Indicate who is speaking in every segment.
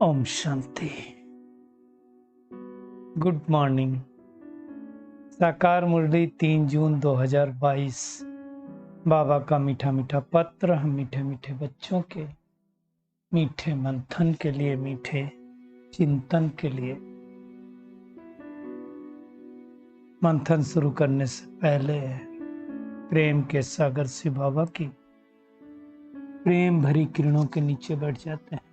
Speaker 1: Om Shanti. Good morning. साकार मुरली 3 जून 2022। बाबा का मीठा मीठा पत्र हम मीठे मीठे बच्चों के मीठे मंथन के लिए, मीठे चिंतन के लिए। मंथन शुरू करने से पहले प्रेम के सागर से बाबा की प्रेम भरी किरणों के नीचे बैठ जाते हैं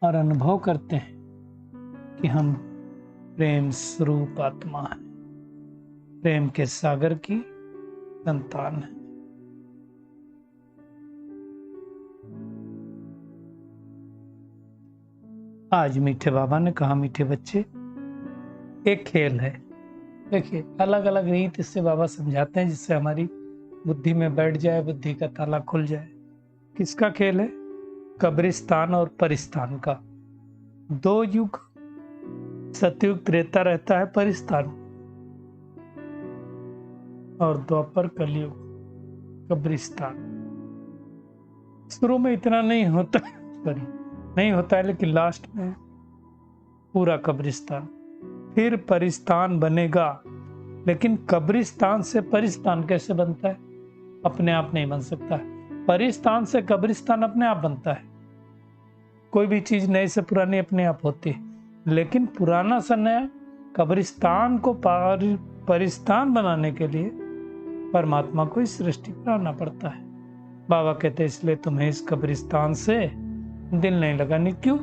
Speaker 1: और अनुभव करते हैं कि हम प्रेम स्वरूप आत्मा है, प्रेम के सागर की संतान है। आज मीठे बाबा ने कहा, मीठे बच्चे, एक खेल है। देखिए, अलग अलग रीत इससे बाबा समझाते हैं जिससे हमारी बुद्धि में बैठ जाए, बुद्धि का ताला खुल जाए। किसका खेल है? कब्रिस्तान और परिस्तान का। 2 युग, सतयुग त्रेता रहता है परिस्तान, और द्वापर कलयुग कब्रिस्तान। शुरू में इतना नहीं होता है, लेकिन लास्ट में पूरा कब्रिस्तान। फिर परिस्तान बनेगा, लेकिन कब्रिस्तान से परिस्तान कैसे बनता है? अपने आप नहीं बन सकता है। परिस्तान से कब्रिस्तान अपने आप बनता है। कोई भी चीज नए से पुरानी अपने आप होती है, लेकिन पुराना सा नया कब्रिस्तान को परिस्तान बनाने के लिए परमात्मा को इस सृष्टि पर आना पड़ता है। बाबा कहते हैं, इसलिए तुम्हें इस कब्रिस्तान से दिल नहीं लगानी। क्यों?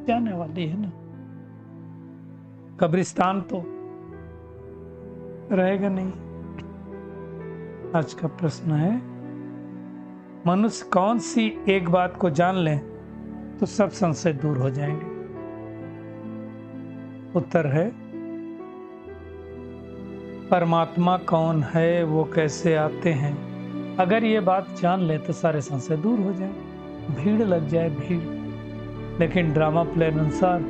Speaker 1: जाने वाली है ना। कब्रिस्तान तो रहेगा नहीं। आज का प्रश्न है, मनुष्य कौन सी एक बात को जान ले तो सब संशय दूर हो जाएंगे? उत्तर है, परमात्मा कौन है, वो कैसे आते हैं। अगर ये बात जान ले तो सारे संशय दूर हो जाए, भीड़ लग जाए, भीड़। लेकिन ड्रामा प्लान अनुसार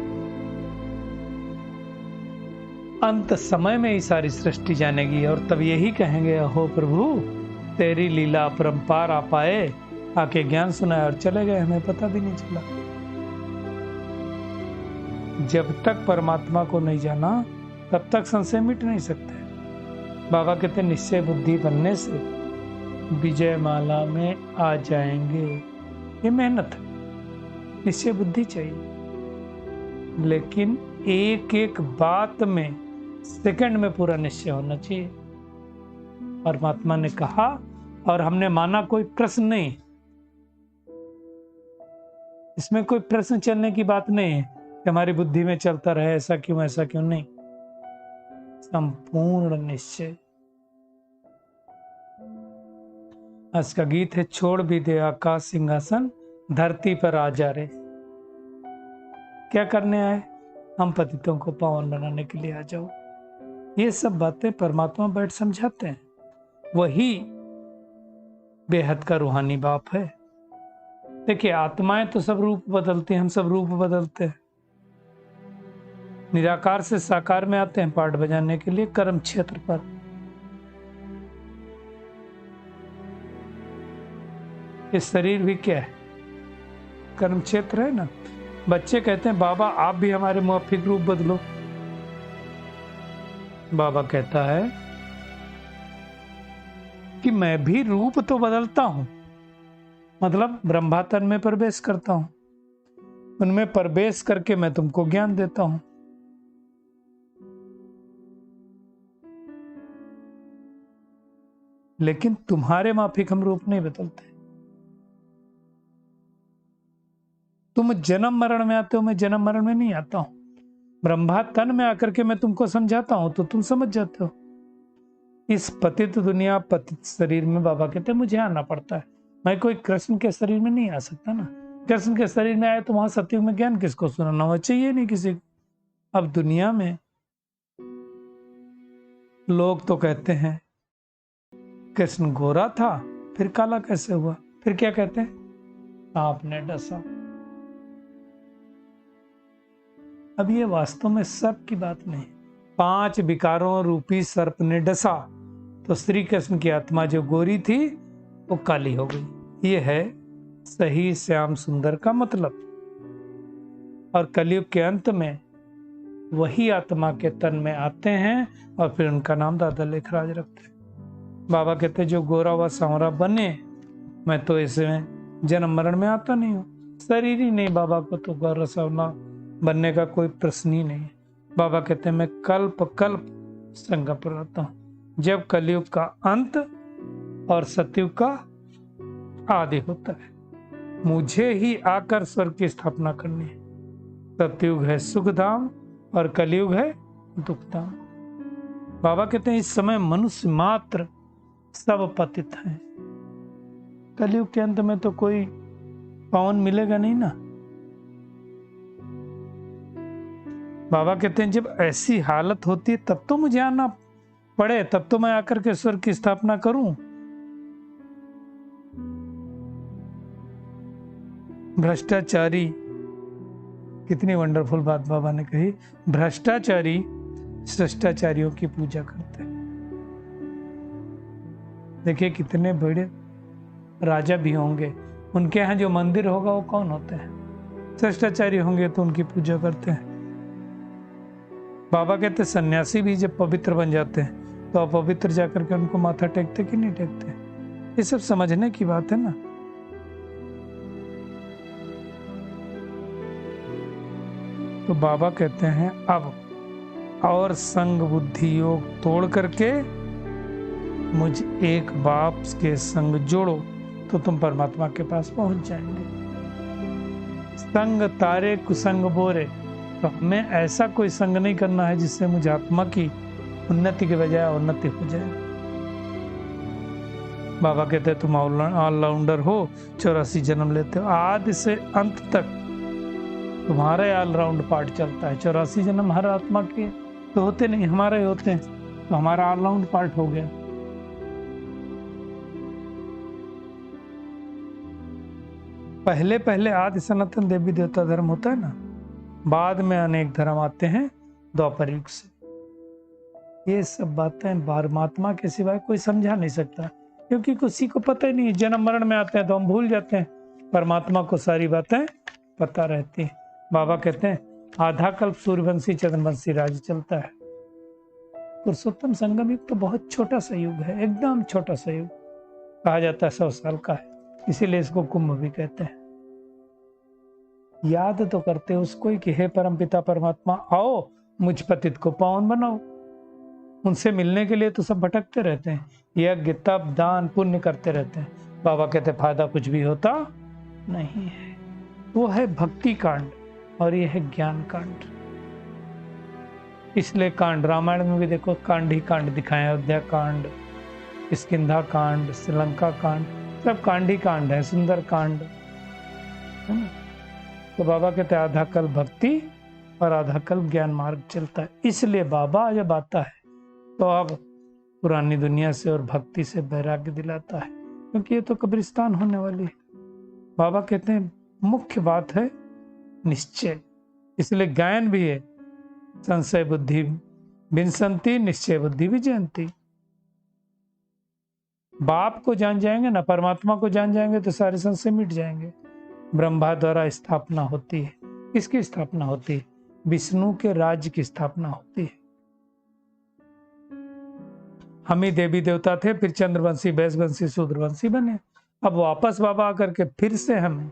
Speaker 1: अंत समय में ही सारी सृष्टि जानेगी, और तब यही कहेंगे, अहो प्रभु तेरी लीला अपरंपार आ पाए, आके ज्ञान सुनाया और चले गए, हमें पता भी नहीं चला। जब तक परमात्मा को नहीं जाना तब तक संशय मिट नहीं सकते। बाबा कहते, निश्चय बुद्धि बनने से विजय माला में आ जाएंगे। ये मेहनत है, निश्चय बुद्धि चाहिए, लेकिन एक एक बात में सेकंड में पूरा निश्चय होना चाहिए। परमात्मा ने कहा और हमने माना, कोई प्रश्न नहीं। इसमें कोई प्रश्न चलने की बात नहीं है कि हमारी बुद्धि में चलता रहे, ऐसा क्यों, ऐसा क्यों, नहीं। संपूर्ण निश्चय। आज का गीत है, छोड़ भी दे आकाश सिंहासन, धरती पर आ जा रे। क्या करने आए? हम पतितों को पावन बनाने के लिए आ जाओ। ये सब बातें परमात्मा बैठ समझाते हैं। वही बेहद का रूहानी बाप है। देखिए, आत्माएं तो सब रूप बदलती हैं, हम सब रूप बदलते हैं। निराकार से साकार में आते हैं पाठ बजाने के लिए कर्म क्षेत्र पर। ये शरीर भी क्या है? कर्म क्षेत्र है ना। बच्चे कहते हैं, बाबा आप भी हमारे मुआफिक रूप बदलो। बाबा कहता है कि मैं भी रूप तो बदलता हूं, मतलब ब्रह्मा तन में प्रवेश करता हूं, उनमें प्रवेश करके मैं तुमको ज्ञान देता हूं। लेकिन तुम्हारे माफिक हम रूप नहीं बदलते। तुम जन्म मरण में आते हो, मैं जन्म मरण में नहीं आता हूं। ब्रह्मा तन में आकर के मैं तुमको समझाता हूं तो तुम समझ जाते हो। इस पतित दुनिया, पतित शरीर में बाबा कहते हैं मुझे आना पड़ता है। मैं कोई कृष्ण के शरीर में नहीं आ सकता ना। कृष्ण के शरीर में आए तो वहां सतयुग में ज्ञान किसको सुनाना हो? चाहिए नहीं किसी को। अब दुनिया में लोग तो कहते हैं कृष्ण गोरा था फिर काला कैसे हुआ? फिर क्या कहते हैं? आपने डसा। अब ये वास्तव में सर्प की बात नहीं। 5 विकारों रूपी सर्प ने डसा तो श्री कृष्ण की आत्मा जो गोरी थी वो काली हो गई। ये है सही श्याम सुंदर का मतलब। और कलयुग के अंत में वही आत्मा के तन में आते हैं और फिर उनका नाम दादा लेखराज रखते हैं। बाबा कहते जो गोरा व सांवरा बने, मैं तो इसमें जन्म मरण में आता नहीं हूँ, शरीर ही नहीं बाबा को तो गोरा सांवरा बनने का कोई प्रश्न ही नहीं। बाबा कहते हैं मैं कल्प कल्प संगम पर रहता हूँ, जब कलयुग का अंत और सतयुग का आदि होता है, मुझे ही आकर स्वर्ग की स्थापना करनी है। सतयुग है सुखधाम और कलयुग है दुखधाम। बाबा कहते हैं इस समय मनुष्य मात्र सब पतित हैं। कलयुग के अंत में तो कोई पावन मिलेगा नहीं ना। बाबा कहते हैं जब ऐसी हालत होती है तब तो मुझे आना पड़े, तब तो मैं आकर के स्वर्ग की स्थापना करूं। भ्रष्टाचारी, कितनी वंडरफुल बात बाबा ने कही, भ्रष्टाचारी शिष्टाचारियों की पूजा करते हैं। देखिए कितने बड़े राजा भी होंगे, उनके यहाँ जो मंदिर होगा वो कौन होते हैं? शिष्टाचारी होंगे तो उनकी पूजा करते हैं। बाबा कहते सन्यासी भी जब पवित्र बन जाते हैं तो अपवित्र जाकर के उनको माथा टेकते कि नहीं टेकते? ये सब समझने की बात है ना। तो बाबा कहते हैं अब और संग बुद्धि योग तोड़ करके मुझ एक बाप के संग जोड़ो तो तुम परमात्मा के पास पहुंच जाएंगे। संग तारे कुसंग बोरे, तो हमें ऐसा कोई संग नहीं करना है जिससे मुझे आत्मा की उन्नति के बजाय उन्नति हो जाए। बाबा कहते हैं तुम ऑलराउंडर हो, 84 जन्म लेते हो, आदि से अंत तक तुम्हारा ऑलराउंड पार्ट चलता है। 84 जन्म हर आत्मा के तो होते नहीं, हमारे होते हैं, तो हमारा ऑलराउंड पार्ट हो गया। पहले पहले आदि सनातन देवी देवता धर्म होता है ना, बाद में अनेक धर्म आते हैं द्वापर युग से। ये सब बातें परमात्मा के सिवाय कोई समझा नहीं सकता, क्योंकि किसी को पता ही नहीं। जन्म मरण में आते हैं तो हम भूल जाते हैं, परमात्मा को सारी बातें पता रहती हैं। बाबा कहते हैं आधा कल्प सूर्यवंशी चंद्रवंशी राज्य चलता है। पुरुषोत्तम संगम युग तो बहुत छोटा सा युग है, एकदम छोटा सा युग, कहा जाता है 100 साल का है, इसीलिए इसको कुंभ भी कहते हैं। याद तो करते उसको ही कि हे परमपिता परमात्मा आओ मुझ पतित को पावन बनाओ। उनसे मिलने के लिए तो सब भटकते रहते हैं, यज्ञ तप दान पुण्य करते रहते हैं। बाबा कहते फायदा कुछ भी होता नहीं है। वो है भक्ति कांड और ये है ज्ञान कांड। इसलिए कांड रामायण में भी देखो कांड ही कांड दिखाए, अयोध्या कांड, किष्किंधा कांड, श्रीलंका कांड, सब कांड ही कांड है, सुंदर कांड है ना। तो बाबा कहते आधा कल भक्ति और आधा कल ज्ञान मार्ग चलता है। इसलिए बाबा जब आता है तो अब पुरानी दुनिया से और भक्ति से वैराग्य दिलाता है, क्योंकि ये तो कब्रिस्तान होने वाली है। बाबा कहते हैं मुख्य बात है निश्चय, इसलिए गायन भी है संशय बुद्धि विंसंती निश्चय बुद्धि विजयंती। बाप को जान जाएंगे ना, परमात्मा को जान जाएंगे तो सारे संशय मिट जाएंगे। ब्रह्मा द्वारा स्थापना होती है, किसकी स्थापना होती है? विष्णु के राज्य की स्थापना होती है। हम ही देवी देवता थे, फिर चंद्रवंशी वैश्यवंशी शूद्रवंशी बने, अब वापस बाबा आकर के फिर से हमें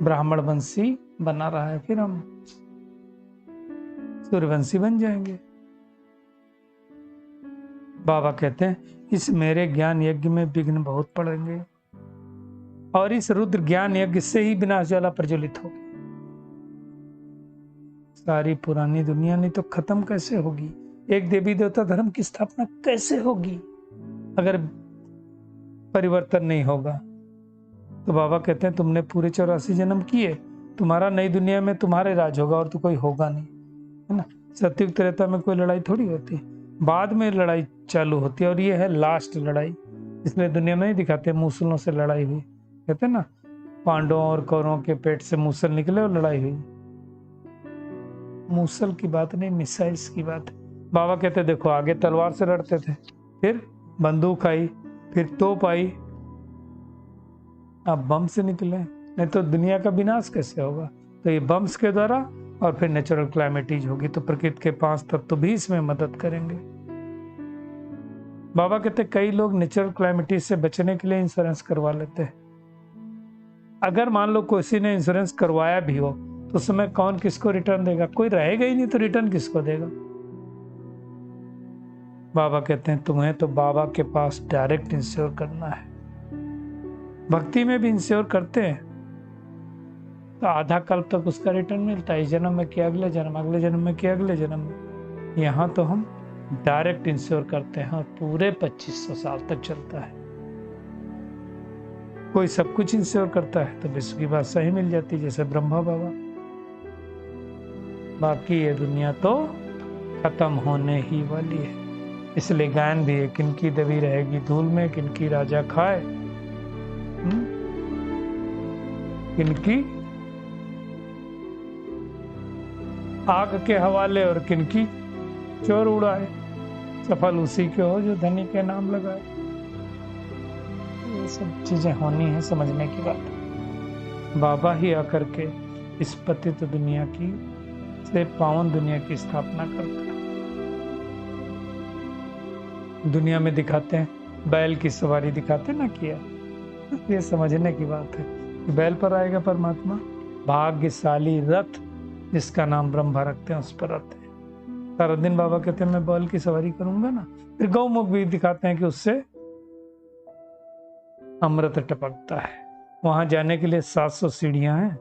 Speaker 1: ब्राह्मण वंशी बना रहा है, फिर हम सूर्यवंशी बन जाएंगे। बाबा कहते हैं इस मेरे ज्ञान यज्ञ में विघ्न बहुत पड़ेंगे और इस रुद्र ज्ञान यज्ञ से ही विनाश ज्वाला प्रज्वलित होगी। सारी पुरानी दुनिया नहीं तो खत्म कैसे होगी? एक देवी देवता धर्म की स्थापना कैसे होगी अगर परिवर्तन नहीं होगा? तो बाबा कहते हैं तुमने पूरे 84 जन्म किए, तुम्हारा नई दुनिया में तुम्हारे राज होगा और तो कोई होगा नहीं, है ना। सतयुग त्रेता में कोई लड़ाई थोड़ी होती है, बाद में लड़ाई चालू होती है और ये है लास्ट लड़ाई। इसलिए दुनिया में ही दिखाते मूसलों से लड़ाई हुई, कहते हैं ना पांडवों और कौरवों के पेट से मूसल निकले और लड़ाई हुई। मूसल की बात नहीं, मिसाइल्स की बात है। बाबा कहते देखो आगे तलवार से लड़ते थे, फिर बंदूक आई, फिर तोप आई, अब बम से निकले, नहीं तो दुनिया का विनाश कैसे होगा। तो ये बम्स के द्वारा और फिर नेचुरल क्लाइमेटीज होगी। तो प्रकृति के 5 तत्व भी इसमें मदद करेंगे। बाबा कहते कई लोग नेचुरल क्लाइमेटीज से बचने के लिए इंश्योरेंस करवा लेते हैं। अगर मान लो किसी ने इंश्योरेंस करवाया भी हो तो उस समय कौन किसको रिटर्न देगा? कोई रहेगा ही नहीं, तो रिटर्न किसको देगा? बाबा कहते हैं तुम्हें तो बाबा के पास डायरेक्ट इंश्योर करना है। भक्ति में भी इंश्योर करते हैं तो आधा कल्प तक उसका रिटर्न मिलता है। इस जन्म में किया, अगले जन्म, अगले जन्म में किया, अगले जन्म में। यहाँ तो हम डायरेक्ट इंश्योर करते हैं और पूरे 2500 साल तक चलता है। कोई सब कुछ इंश्योर करता है तो विश्व की बात सही मिल जाती है, जैसे ब्रह्मा बाबा। बाकी ये दुनिया तो खत्म होने ही वाली है। इसलिए गायन भी है, किनकी दबी रहेगी धूल में, किनकी राजा खाए, किनकी आग के हवाले और किनकी चोर उड़ाए। सफल उसी के हो जो धनी के नाम लगाए। ये सब चीजें होनी है, समझने की बात है। बाबा ही आकर के इस पतित दुनिया की से पावन दुनिया की स्थापना करता है। दुनिया में दिखाते हैं, बैल की सवारी दिखाते ना किया। ये समझने की बात है कि बैल पर आएगा परमात्मा। भाग्यशाली रथ जिसका नाम ब्रह्मा रखते हैं उस पर आते हैं। सारा दिन बाबा कहते हैं मैं बैल की सवारी करूंगा ना। फिर गौमुख भी दिखाते हैं कि उससे अमृत टपकता है। वहां जाने के लिए 700 सीढ़ियां हैं।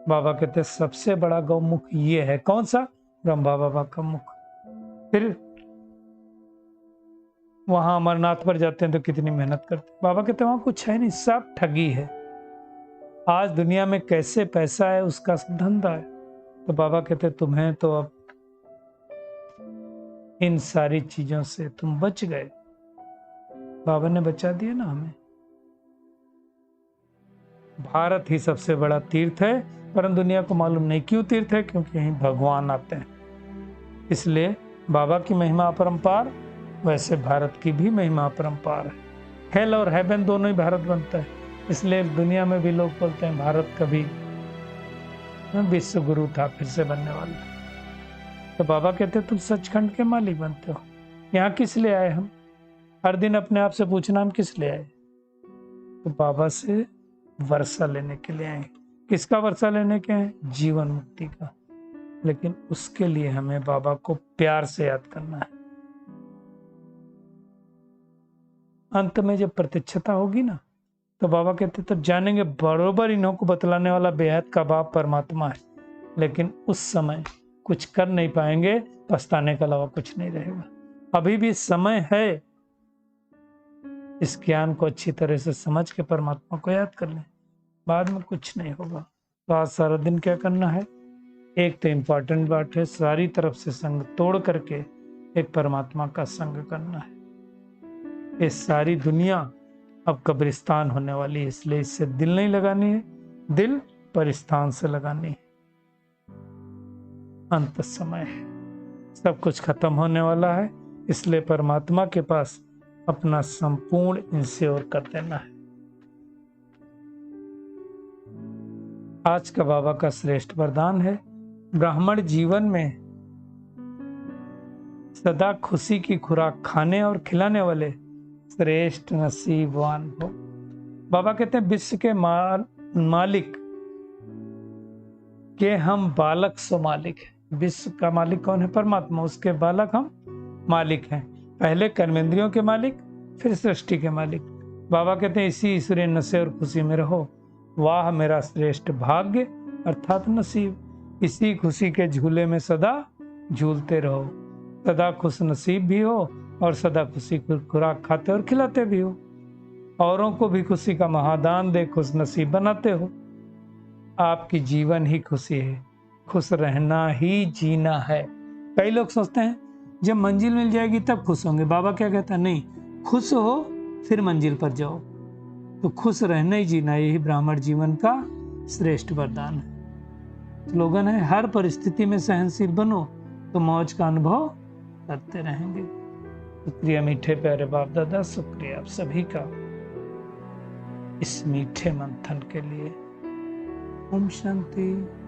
Speaker 1: बाबा कहते हैं सबसे बड़ा गौमुख ये है। कौन सा? ब्रह्मा बाबा का मुख। फिर वहां अमरनाथ पर जाते हैं तो कितनी मेहनत करते हैं। बाबा कहते हैं वहां कुछ है नहीं, सब ठगी है। आज दुनिया में कैसे पैसा है उसका धंधा है। तो बाबा कहते हैं तुम्हें तो अब इन सारी चीजों से तुम बच गए। बाबा ने बचा दिया ना हमें। भारत ही सबसे बड़ा तीर्थ है, परंतु दुनिया को मालूम नहीं क्यों तीर्थ है, क्योंकि यहीं भगवान आते हैं। इसलिए बाबा की महिमा अपरंपार, वैसे भारत की भी महिमा अपरंपार है। हेल और हेवन दोनों ही भारत बनता है। इसलिए दुनिया में भी लोग बोलते हैं भारत कभी विश्व गुरु था, फिर से बनने वाला। तो बाबा कहते तुम सचखंड के मालिक बनते हो। यहाँ किस लिए आए हम? हर दिन अपने आप से पूछना हम किस लिए आए? तो बाबा से वर्षा लेने के लिए आए। किसका वर्षा लेने के आए? जीवन मुक्ति का। लेकिन उसके लिए हमें बाबा को प्यार से याद करना है। अंत में जब प्रत्यक्षता होगी ना, तो बाबा कहते तब जानेंगे बरोबर इन्हों को बतलाने वाला बेहद का बाप परमात्मा है। लेकिन उस समय कुछ कर नहीं पाएंगे, पछताने के अलावा कुछ नहीं रहेगा। अभी भी समय है, इस ज्ञान को अच्छी तरह से समझ के परमात्मा को याद कर लें, बाद में कुछ नहीं होगा। तो आज सारा दिन क्या करना है? एक तो इम्पोर्टेंट बात है, सारी तरफ से संग तोड़ करके एक परमात्मा का संग करना है। ये सारी दुनिया अब कब्रिस्तान होने वाली है, इसलिए इससे दिल नहीं लगानी है, दिल परिस्तान से लगानी है। अंत समय है, सब कुछ खत्म होने वाला है, इसलिए परमात्मा के पास अपना संपूर्ण इंश्योर कर देना है। आज का बाबा का श्रेष्ठ वरदान है, ब्राह्मण जीवन में सदा खुशी की खुराक खाने और खिलाने वाले श्रेष्ठ नसीबवान हो। बाबा कहते हैं विश्व के मालिक के हम बालक सो मालिक है। विश्व का मालिक कौन है? परमात्मा। उसके बालक हम मालिक हैं। पहले कर्मेंद्रियों के मालिक, फिर सृष्टि के मालिक। बाबा कहते हैं इसी ईश्वरीय नशे और खुशी में रहो। वाह मेरा श्रेष्ठ भाग्य अर्थात नसीब। इसी खुशी के झूले में सदा झूलते रहो। सदा खुश नसीब भी हो और सदा खुशी खुराक खाते और खिलाते भी हो। औरों को भी खुशी का महादान दे खुश नसीब बनाते हो। आपकी जीवन ही खुशी है, खुश रहना ही जीना है। कई लोग सोचते हैं जब मंजिल मिल जाएगी तब खुश होंगे। बाबा क्या कहता है? नहीं, खुश हो फिर मंजिल पर जाओ। तो खुश रहना ही जीना, यही ब्राह्मण जीवन का श्रेष्ठ वरदान है। स्लोगन है हर परिस्थिति में सहनशील बनो तो मौज का अनुभव करते रहेंगे। शुक्रिया मीठे प्यारे बाप दादा, शुक्रिया आप सभी का। इस मीठे मंथन के लिए। ओम शांति।